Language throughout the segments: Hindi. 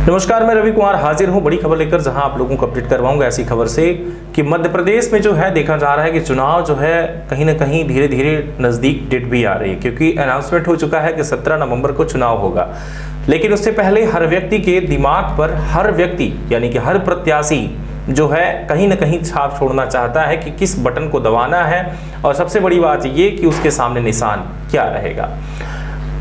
नमस्कार, मैं रवि कुमार हाजिर हूं बड़ी खबर लेकर, जहां आप लोगों को अपडेट करवाऊंगा ऐसी खबर से कि मध्य प्रदेश में जो है देखा जा रहा है कि चुनाव जो है कहीं ना कहीं धीरे धीरे नज़दीक डेट भी आ रही है, क्योंकि अनाउंसमेंट हो चुका है कि 17 नवंबर को चुनाव होगा। लेकिन उससे पहले हर व्यक्ति के दिमाग पर हर व्यक्ति यानी कि हर प्रत्याशी जो है कहीं ना कहीं छाप छोड़ना चाहता है कि किस बटन को दबाना है, और सबसे बड़ी बात ये कि उसके सामने निशान क्या रहेगा।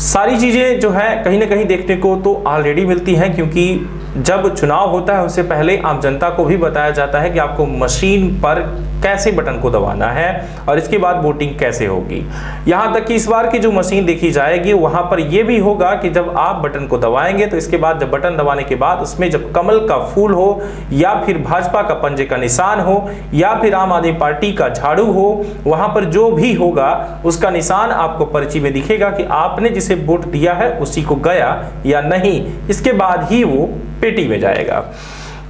सारी चीज़ें जो है कहीं ना कहीं देखने को तो ऑलरेडी मिलती हैं, क्योंकि जब चुनाव होता है उससे पहले आम जनता को भी बताया जाता है कि आपको मशीन पर कैसे बटन को दबाना है और इसके बाद वोटिंग कैसे होगी। यहाँ तक कि इस बार की जो मशीन देखी जाएगी वहाँ पर यह भी होगा कि जब आप बटन को दबाएंगे तो इसके बाद जब बटन दबाने के बाद उसमें जब कमल का फूल हो या फिर भाजपा का पंजे का निशान हो या फिर आम आदमी पार्टी का झाड़ू हो, वहाँ पर जो भी होगा उसका निशान आपको पर्ची में दिखेगा कि आपने जिसे वोट दिया है उसी को गया या नहीं। इसके बाद ही वो पेटी में जाएगा,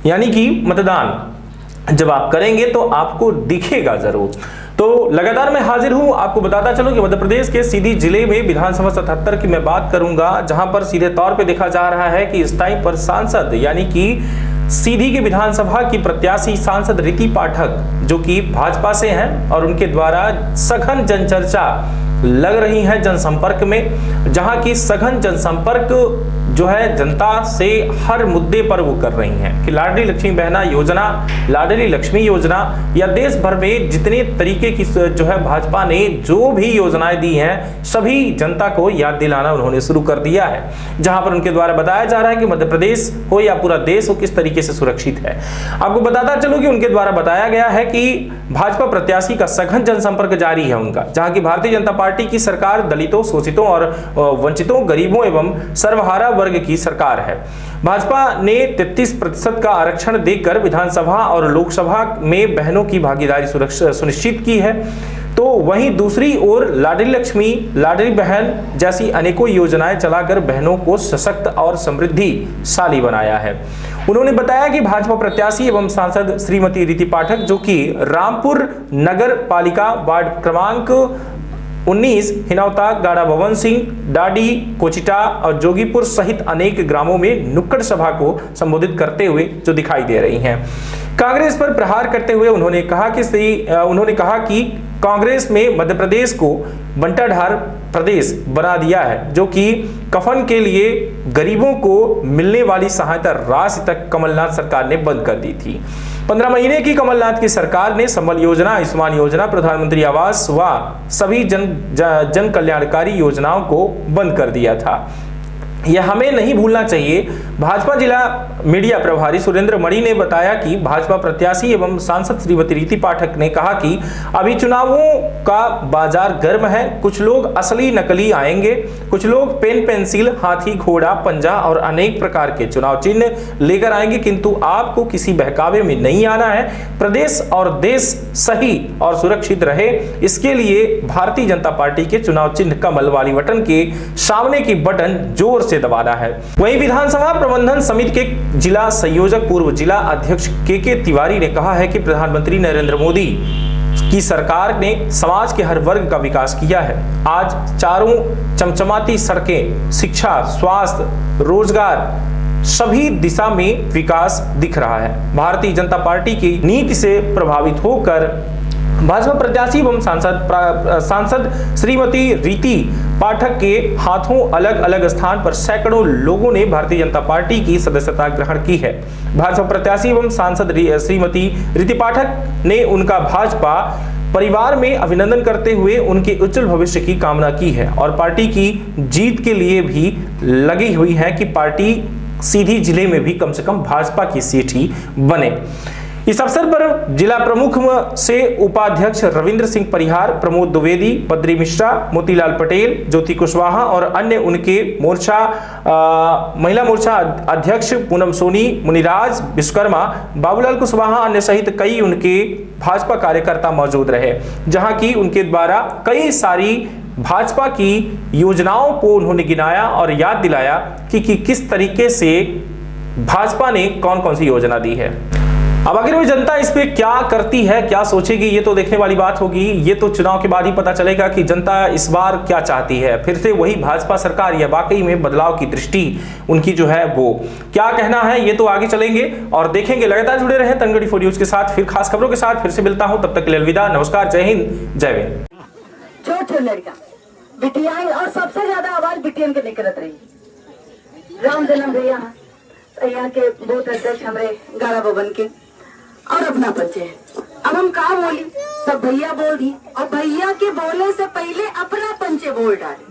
यानी कि मतदान जब आप करेंगे तो आपको दिखेगा जरूर। तो लगातार मैं हाजिर हूं, आपको बताता चलूं कि मध्य प्रदेश के सीधी जिले में विधानसभा 77 की मैं बात करूंगा, जहां पर सीधे तौर पे देखा जा रहा है कि इस टाइम पर सांसद यानी कि सीधी की विधानसभा की प्रत्याशी सांसद रीति पाठक जो कि भाजपा से हैं और उनके द्वारा सघन जनचर्चा लग रही है जनसंपर्क में, जहां की सघन जनसंपर्क जो है जनता से हर मुद्दे पर वो कर रही हैं कि लाडली लक्ष्मी बहना योजना, लाडली लक्ष्मी योजना या देश भर में जितने तरीके की जो है भाजपा ने जो भी योजनाएं दी हैं सभी जनता को याद दिलाना उन्होंने शुरू कर दिया है, जहां पर उनके द्वारा बताया जा रहा है कि मध्य प्रदेश हो या पूरा देश हो किस तरीके से सुरक्षित है। आपको बताता चलूं कि उनके द्वारा बताया गया है कि भाजपा प्रत्याशी का सघन जनसंपर्क जारी है उनका, जहां की भारतीय जनता पार्टी की सरकार दलितों, शोषितों और वंचितों, गरीबों एवं सर्वहारा वर्ग की सरकार है। भाजपा ने 33% का आरक्षण देकर विधानसभा और लोकसभा में बहनों की भागीदारी सुनिश्चित की है। तो वहीं दूसरी ओर लाडली लक्ष्मी, लाडली बहन जैसी अनेकों योजनाएं चलाकर बहनों को सशक्त और समृद्धिशाली बनाया है। उन्होंने बताया कि भाजपा प्रत्याशी एवं सांसद श्रीमती रीति पाठक जो कि रामपुर नगर पालिका वार्ड क्रमांक 19 हिनौता, गाड़ा भवन सिंह, डाडी, कोचिटा और जोगीपुर सहित अनेक ग्रामों में नुक्कड़ सभा को संबोधित करते हुए जो दिखाई दे रही हैं। कांग्रेस पर प्रहार करते हुए उन्होंने कहा कि कांग्रेस में मध्य प्रदेश को बंटाढार प्रदेश बना दिया है, जो कि कफन के लिए गरीबों को मिलने वाली सहायता राशि तक कमलनाथ सरकार ने बंद कर दी थी। 15 महीने की कमलनाथ की सरकार ने संबल योजना, आयुष्मान योजना, प्रधानमंत्री आवास व सभी जन कल्याणकारी योजनाओं को बंद कर दिया था। यह हमें नहीं भूलना चाहिए। भाजपा जिला मीडिया प्रभारी सुरेंद्र मणि ने बताया कि भाजपा प्रत्याशी एवं सांसद श्रीमती रीति पाठक ने कहा कि अभी चुनावों का बाजार गर्म है, कुछ लोग असली नकली आएंगे, कुछ लोग पेन पेंसिल, हाथी, घोड़ा, पंजा और अनेक प्रकार के चुनाव चिन्ह लेकर आएंगे, किंतु आपको किसी बहकावे में नहीं आना है। प्रदेश और देश सही और सुरक्षित रहे, इसके लिए भारतीय जनता पार्टी के चुनाव चिन्ह कमल वाली बटन के सामने की बटन जोर से दबाना है। वहीं विधानसभा प्रबंधन समिति के जिला संयोजक पूर्व जिला अध्यक्ष के तिवारी ने कहा है कि प्रधानमंत्री नरेंद्र मोदी की सरकार ने समाज के हर वर्ग का विकास किया है। आज चारों चमचमाती सड़कें, शिक्षा, स्वास्थ्य, रोजगार सभी दिशा में विकास दिख रहा है। भारतीय जनता पार्टी की नीति से प्रभावित होकर भाजपा प्रत्याशी एवं सांसद श्रीमती रीति पाठक के हाथों अलग अलग स्थान पर सैकड़ों लोगों ने भारतीय जनता पार्टी की सदस्यता ग्रहण की है। भाजपा प्रत्याशी एवं सांसद श्रीमती रीति पाठक ने उनका भाजपा परिवार में अभिनंदन करते हुए उनके उज्जवल भविष्य की कामना की है और पार्टी की जीत के लिए भी लगी हुई है कि पार्टी सीधी जिले में भी कम से कम भाजपा की सीट ही बने। इस अवसर पर जिला प्रमुख से उपाध्यक्ष रविंद्र सिंह परिहार, प्रमोद द्विवेदी, बद्री मिश्रा, मोतीलाल पटेल, ज्योति कुशवाहा और अन्य उनके महिला मोर्चा अध्यक्ष पूनम सोनी, मुनिराज विश्वकर्मा, बाबूलाल कुशवाहा अन्य सहित कई उनके भाजपा कार्यकर्ता मौजूद रहे, जहां की उनके द्वारा कई सारी भाजपा की योजनाओं को उन्होंने गिनाया और याद दिलाया कि किस तरीके से भाजपा ने कौन कौन सी योजना दी है। अब आखिर वो जनता इस पे क्या करती है, क्या सोचेगी, ये तो देखने वाली बात होगी। ये तो चुनाव के बाद ही पता चलेगा कि जनता इस बार क्या चाहती है। फिर से वही भाजपा सरकार या वाकई में बदलाव की दृष्टि उनकी जो है वो क्या कहना है, ये तो आगे चलेंगे और देखेंगे। लगातार जुड़े रहे तनगढ़ी 4 न्यूज के साथ, फिर खास खबरों के साथ फिर से मिलता हूं। तब तक के लिए अलविदा, नमस्कार, जय हिंद, जय विन। छोटे लड़का बिटिया और सबसे ज्यादा आवाज बिटियन के निकलत रही। राम जन्म भैया यहाँ के बूथ अध्यक्ष हमारे गाड़ा भवन के और अपना पंचे। अब हम कहा बोली, सब भैया बोल दी और भैया के बोले से पहले अपना पंचे बोल डाले।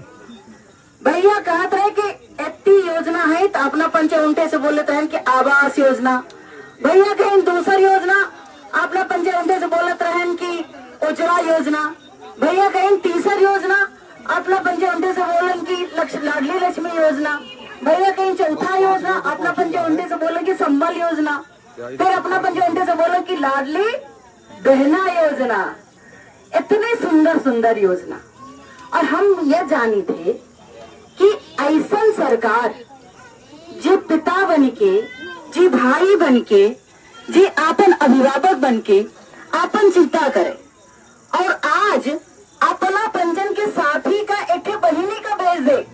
भैया कहते रहे कि इतनी योजना है तो अपना पंचे उल्टे से बोले तो कि आवास योजना। भैया कहीं दूसरी योजना अपना पंचे उल्टे से बोलते रहे कि उज्ज्वला योजना। भैया कहीं तीसरी योजना अपना पंचे उल्टे से बोलन की लाडली लक्ष्मी योजना। भैया कहीं चौथा योजना अपना पंचे उल्टे से बोले की संबल योजना। फिर अपना पंचे उल्टे से बोले की लाडली बहना योजना। इतनी सुंदर सुंदर योजना। और हम ये जानी थे कि ऐसा सरकार जी पिता बनके, जी भाई बनके, जी आपन अभिभावक बनके आपन चिंता करे और आज अपना पंजन के साथी का एक बहिनी का भेज दे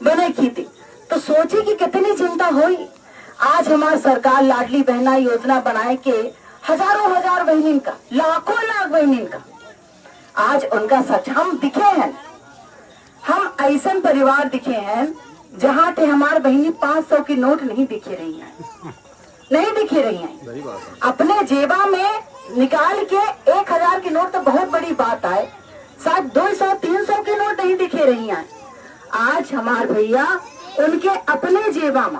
बने खेती तो सोचे कि कितनी चिंता हुई। आज हमारी सरकार लाडली बहना योजना बनाए के हजारों हजार बहनिन का, लाखों लाख बहनिन का आज उनका सच हम दिखे हैं। हम ऐसा परिवार दिखे हैं जहाँ पे हमारे बहनी 500 की नोट नहीं दिखे रही है, नहीं दिखे रही है। अपने जेबा में निकाल के 1000 की नोट तो बहुत बड़ी बात है, शायद 200-300 की नोट नहीं दिखे रही है। आज हमारे भैया उनके अपने जेबा में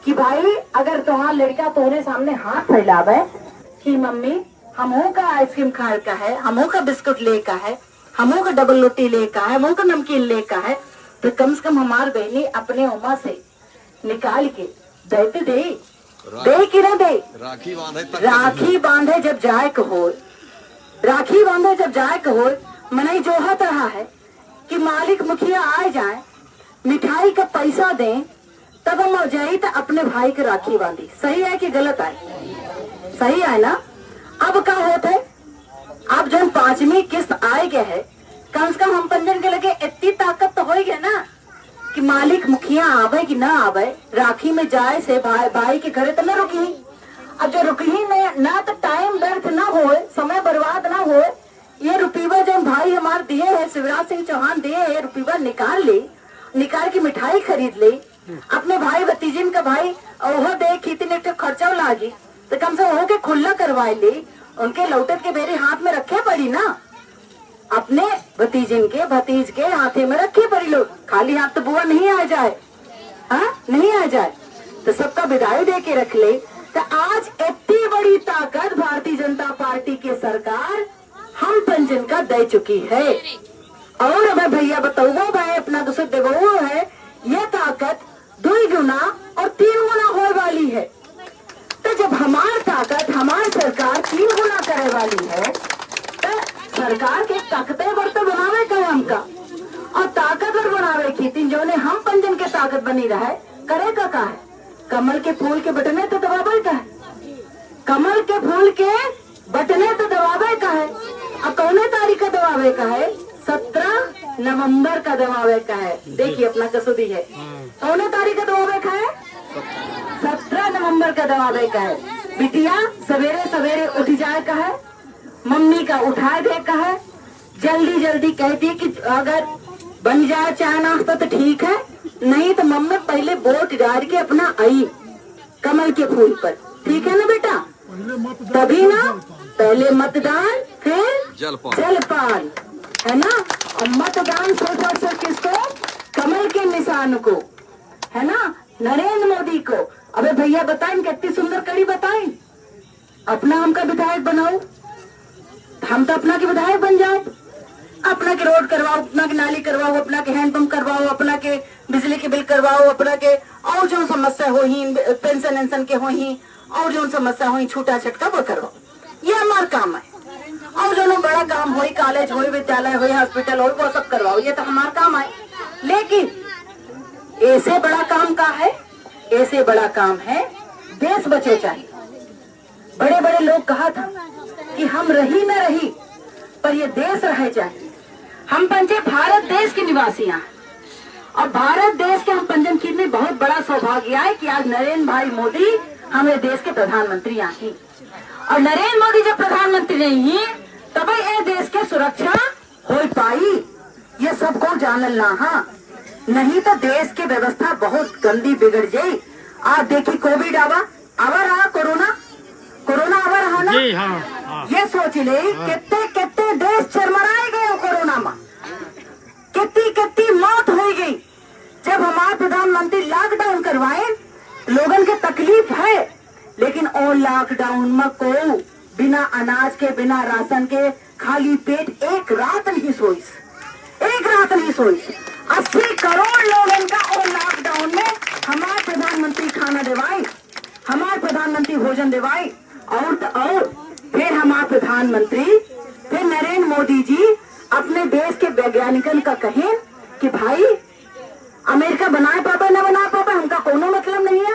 कि भाई अगर तुम्हारा लड़का तुम्हारे सामने हाथ फैलावे कि मम्मी हमों का आइसक्रीम खाए का है, हमों का बिस्कुट ले का है, हमों का डबल रोटी ले का है, हमों का नमकीन ले का है, तो कम से कम हमारी बहनी अपने उमा से निकाल के देते दे कि ना दे। राखी बांधे जब जाए कहो, राखी बांधे जब जाए कहो, मनई जोहत रहा है कि मालिक मुखिया आए जाए, मिठाई का पैसा दें, तब हम जाई तो अपने भाई की राखी बांधी। सही है कि गलत है? सही है ना। अब क्या होता है, अब जो 5वीं किस्त आए गए है, कम से कम हम पंजन के लगे इतनी ताकत तो हो गया ना कि मालिक मुखिया आवे कि ना आवे, राखी में जाए से भाई के घरे तो न रुकी। अब जो रुकी ना तो टाइम व्यर्थ ना हो, समय बर्बाद ना हो। ये रुपीवा जो भाई हमारे दिए है, शिवराज सिंह चौहान दिए है, रुपीवा निकाल ले, निकाल के मिठाई खरीद ले, अपने भाई भतीजिन का भाई ओहो दे खेती ने तो खर्चा लागी तो कम से कम के खुला करवाए ले, उनके लौटत के मेरे हाथ में रखे पड़ी ना, अपने भतीजिन के भतीज के हाथे में रखे पड़ी। लोग खाली हाथ तो बुआ नहीं आ जाए, हाँ नहीं आ जाए, तो सबका विदाई दे के रख ले। तो आज इतनी बड़ी ताकत भारतीय जनता पार्टी की सरकार हम पंजन का दे चुकी है। और हमें भैया बताओ भाई अपना दूसरे देवो है, ये ताकत 2 गुना और 3 गुना होने वाली है। तो जब हमारी ताकत हमारी सरकार 3 गुना करे वाली है तो सरकार के ताकतें बढ़ते बनावे का हमका और ताकतवर बनावे खेती जो ने हम पंजन के ताकत बनी रहे करे का है। कमल के फूल के बटने तो दबावे का है, कमल के फूल के बटने तो दबावे का है। अब कौने तारीख का दबावे का है? 17 नवंबर का दबावे का है। देखिए अपना कसौटी है, कौने तारीख का दबावे का है? 17 नवंबर का दबावे का है। बिटिया सवेरे सवेरे उठ जाए का है, मम्मी का उठाए दे का है, जल्दी जल्दी कहती है कि अगर बन जाए चाय नाश्ता तो ठीक है, नहीं तो मम्मी पहले वोट डाल के अपना आई कमल के फूल पर, ठीक है ना बेटा? तभी ना, पहले मतदान फिर जलपान, है ना? और मतदान सोच किसको? कमल के निशान को, है ना? नरेंद्र मोदी को। अबे भैया बताएं कितनी सुंदर कड़ी बताएं, अपना हमका विधायक बनाओ, हम तो अपना के विधायक बन जाओ, अपना के रोड करवाओ, अपना के नाली करवाओ, अपना के हैंडपंप करवाओ, अपना के बिजली के बिल करवाओ, अपना के और जो समस्या हो ही पेंशन वेंशन के हो ही और जो समस्या हो छूटा छटका वो करवाओ। ये हमारा काम है। और जो बड़ा काम हो, कॉलेज हो, विद्यालय हो, हॉस्पिटल हो, वो सब करवाओ, ये तो हमारा काम है। लेकिन ऐसे बड़ा काम का है, ऐसे बड़ा काम है देश बचे चाहिए, बड़े बड़े लोग कहा था कि हम रही न रही पर ये देश रह जाए। हम पंचे भारत देश के निवासी हैं और भारत देश के हम पंजन खीर में बहुत बड़ा सौभाग्य है कि आज नरेंद्र भाई मोदी हमारे देश के प्रधानमंत्री हैं और नरेंद्र मोदी जब प्रधानमंत्री नहीं है तब ये देश के सुरक्षा हो पाई। ये सबको जानल ना, हाँ नहीं तो देश की व्यवस्था बहुत गंदी बिगड़ जाये। आज देखी कोविड आवा रहा, कोरोना आवा रहा ना, हाँ। ये सोच ले कितने देश चरमराए गए कोरोना में, कितनी मौत हो गई। जब हमारे प्रधानमंत्री लॉकडाउन करवाए, लोगन के तकलीफ है, लेकिन और लॉकडाउन में को बिना अनाज के बिना राशन के खाली पेट एक रात नहीं सोई। 80 करोड़ लोगों का और लॉकडाउन में हमारे प्रधानमंत्री खाना दिवाई, हमारे प्रधानमंत्री भोजन दिवाई। और तो और फिर हमारे प्रधानमंत्री फिर नरेंद्र मोदी जी अपने देश के वैज्ञानिकन का कहें कि भाई अमेरिका बना पापा न बना पापा हमका कोनो मतलब नहीं है,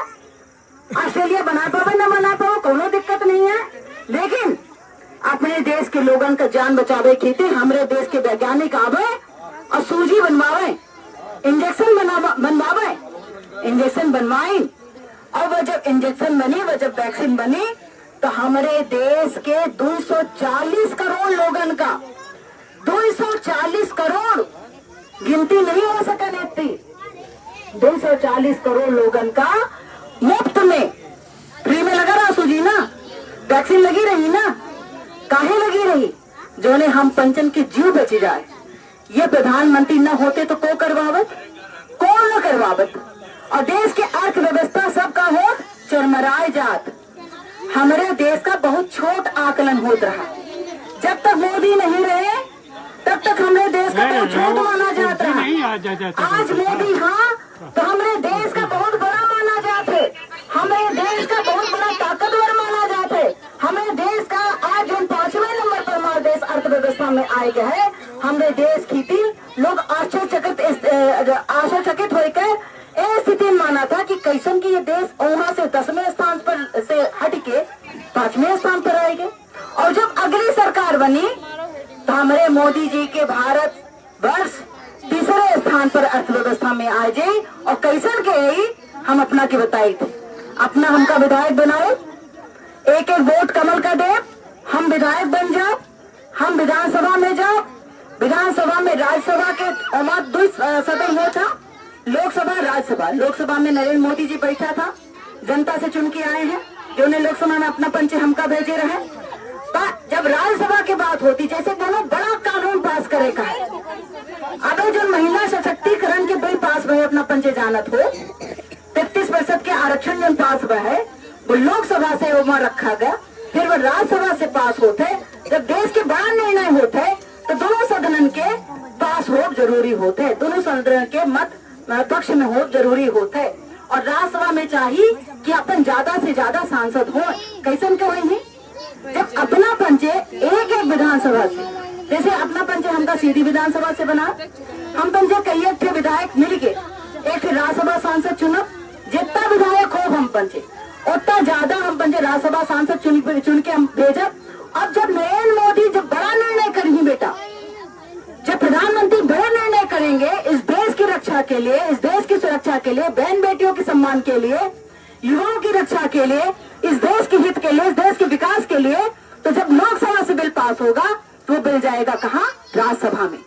ऑस्ट्रेलिया बना पापा न बना पापा कोनो दिक्कत नहीं है, लेकिन अपने देश के लोगों का जान बचावे खेती हमारे देश के वैज्ञानिक आवे और सूजी बनवावे, इंजेक्शन बनवाए। और वो जब इंजेक्शन बनी, वो जब वैक्सीन बनी तो हमारे देश के 240 करोड़ लोगों का 240 करोड़ गिनती नहीं हो सका इतनी 240 करोड़ लोगों का मुफ्त में फ्री में लगा रहा सूजी ना, वैक्सीन लगी रही ना, काहे लगी रही जो ने हम पंचन की जीव बची जाए। ये प्रधानमंत्री न होते तो को करवावत, कौन न करवावत, और देश के अर्थव्यवस्था सबका हो चरमराए जात। हमारे देश का बहुत छोट आकलन होत रहा। जब तक मोदी नहीं रहे तब तक हमारे देश का बहुत छोट माना जाता रहा। आज मोदी हाँ तो हमारे देश का बहुत बड़ा माना जाता है, हमारे देश का बहुत बड़ा ताकतवर माना जाता है। हमारे देश का आज जो 5वें नंबर पर हमारा देश अर्थव्यवस्था में आ गया है। हमारे देश की लोग आश्चर्यचकित होकर ऐसी स्थिति माना था कि कैसन की ये देश वहां से 10वें स्थान पर से हटके 5वें स्थान पर आएंगे। और जब अगली सरकार बनी तो हमारे मोदी जी के भारत वर्ष तीसरे स्थान पर अर्थव्यवस्था में आ जाए। और कैसन के ही हम अपना के बताए थे, अपना हमका विधायक बनाओ, एक वोट कमल का दे, हम विधायक बन जाओ, हम विधानसभा में जाओ। विधानसभा में राज्यसभा के दो सदन हो था, लोकसभा राज्यसभा। लोकसभा में नरेंद्र मोदी जी बैठा था, जनता से चुन के आए हैं, जो ने लोकसभा में अपना पंच हमका भेजे रहे। जब राज्यसभा की बात होती, जैसे दोनों बड़ा कानून पास करेगा, अब जो महिला सशक्तिकरण के बिल पास हुए अपना पंच जानत हो, 33% के आरक्षण जो पास हुआ है वो लोकसभा से वहां रखा गया, फिर वो राज्यसभा से पास होते। जब देश के बड़ा निर्णय होते तो दोनों सदन के पास हो जरूरी होते, दोनों सदन के मत पक्ष में हो जरूरी होते। और राज्यसभा में चाहिए कि अपन ज्यादा से ज्यादा सांसद हो। कैसन के वही जब अपना पंचे एक विधानसभा से, जैसे अपना पंचे हमका सीधी विधानसभा से बना, हम पंचे कई थे विधायक मिल के एक राज्यसभा सांसद चुनब, जितना विधायक हो हम पंचे उतना ज्यादा हम पंचे राज्यसभा सांसद चुन के हम भेजब। अब जब नरेंद्र मोदी जब बड़ा निर्णय करेंगे बेटा, जब प्रधानमंत्री बड़े निर्णय करेंगे इस देश की रक्षा के लिए, इस देश की सुरक्षा के लिए, बहन बेटियों के सम्मान के लिए, युवाओं की रक्षा के लिए, इस देश के हित के लिए, इस देश के विकास के लिए, तो जब लोकसभा से बिल पास होगा तो वो बिल जाएगा कहाँ? राज्यसभा में।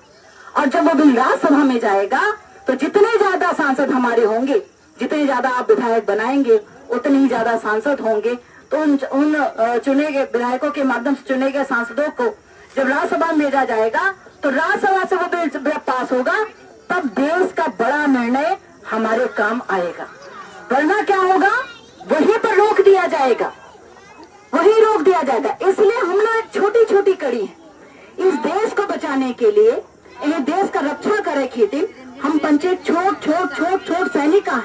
और जब वो बिल राज्यसभा में जाएगा तो जितने ज्यादा सांसद हमारे होंगे, जितने ज्यादा आप विधायक बनाएंगे उतने ही ज्यादा सांसद होंगे। तो उन चुने गए विधायकों के माध्यम से चुने गए सांसदों को जब राज्यसभा में भेजा जाएगा तो राज्यसभा से वो बिल पास होगा, तब देश का बड़ा निर्णय हमारे काम आएगा। वरना क्या होगा? वहीं पर रोक दिया जाएगा, वहीं रोक दिया जाएगा। इसलिए हम लोग एक छोटी छोटी कड़ी है इस देश को बचाने के लिए, ये देश का रक्षा करे खेती। हम पंचे छोट सैनिक हैं।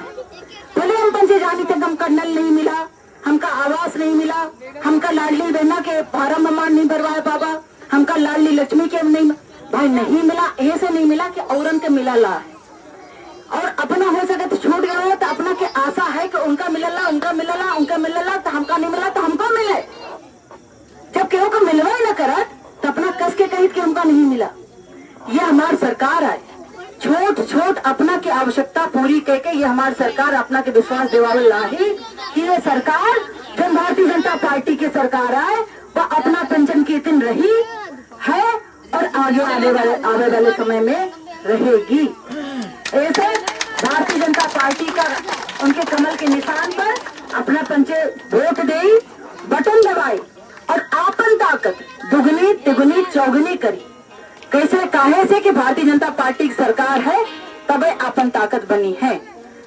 पहले हम पंचे जानी तक हमका नल नहीं मिला, हमका आवास नहीं मिला, हमका लाडली बहना के फार्म अमाउंट नहीं भरवाया बाबा, हमका लाडली लक्ष्मी के नहीं भाई नहीं मिला। ऐसे नहीं मिला कि औरन के मिला ला है। और अपना हो सके तो छूट गया हो तो अपना के आशा है कि उनका मिलला, उनका मिलला, उनका मिलला, तो हमका नहीं मिला तो हमको मिले। हमका नहीं मिला। ये हमारी सरकार है, छोट छोट अपना की आवश्यकता पूरी करके ये हमारी सरकार अपना के विश्वास दिवावे लाही कि ये सरकार जो भारतीय जनता पार्टी की सरकार है वह अपना पेंशन की दिन रही है और आगे आने वाले समय में रहेगी। ऐसे भारतीय जनता पार्टी का उनके कमल के निशान पर अपना पंचे वोट दे, बटन दबाई और आपन ताकत दुगनी तिगुनी चौगुनी करी। कैसे काहे से कि भारतीय जनता पार्टी की सरकार है तबे आपन ताकत बनी है।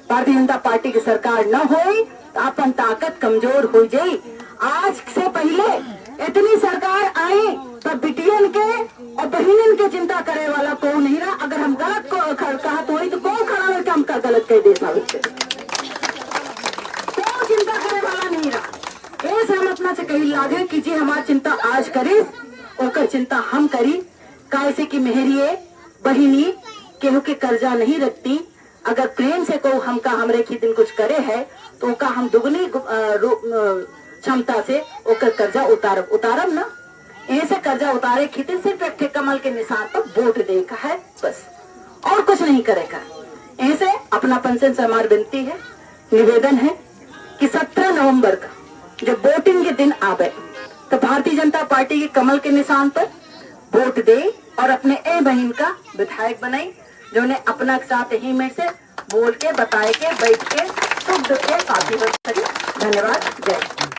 भारतीय जनता पार्टी की सरकार न होई तो आपन ताकत कमजोर हो जाई। आज से पहले इतनी सरकार आई तो बिटियन के और बहनन के चिंता करे वाला कौन नहीं रहा। अगर हम गलत को कहा तो वही तो कौन खड़ा होकर हमका गलत कह दे, कौन चिंता करे वाला नहीं रहा। ऐसे हम अपना से कही लागे कि जी हमारी चिंता आज करी ओकर चिंता हम करी। कैसे की मेहरिए बहिनी केहू के कर्जा नहीं रखती। अगर प्रेम से को हमका हमरे की दिन कुछ करे है तो का हम दुगनी क्षमता से ओकर कर्जा उतारब ना। ऐसे कर्जा उतारे खिते सिर्फ एक कमल के निशान पर वोट देगा है बस, और कुछ नहीं करेगा। ऐसे अपना पंचन से हमारी विनती है, निवेदन है कि 17 नवंबर का जब वोटिंग के दिन आवे तो भारतीय जनता पार्टी के कमल के निशान पर वोट दे और अपने ए बहन का विधायक बनाई जो उन्हें अपना साथ ही में से बोल के बताए के बैठ के सुख दुख के काफी वक्त करी। धन्यवाद, जय।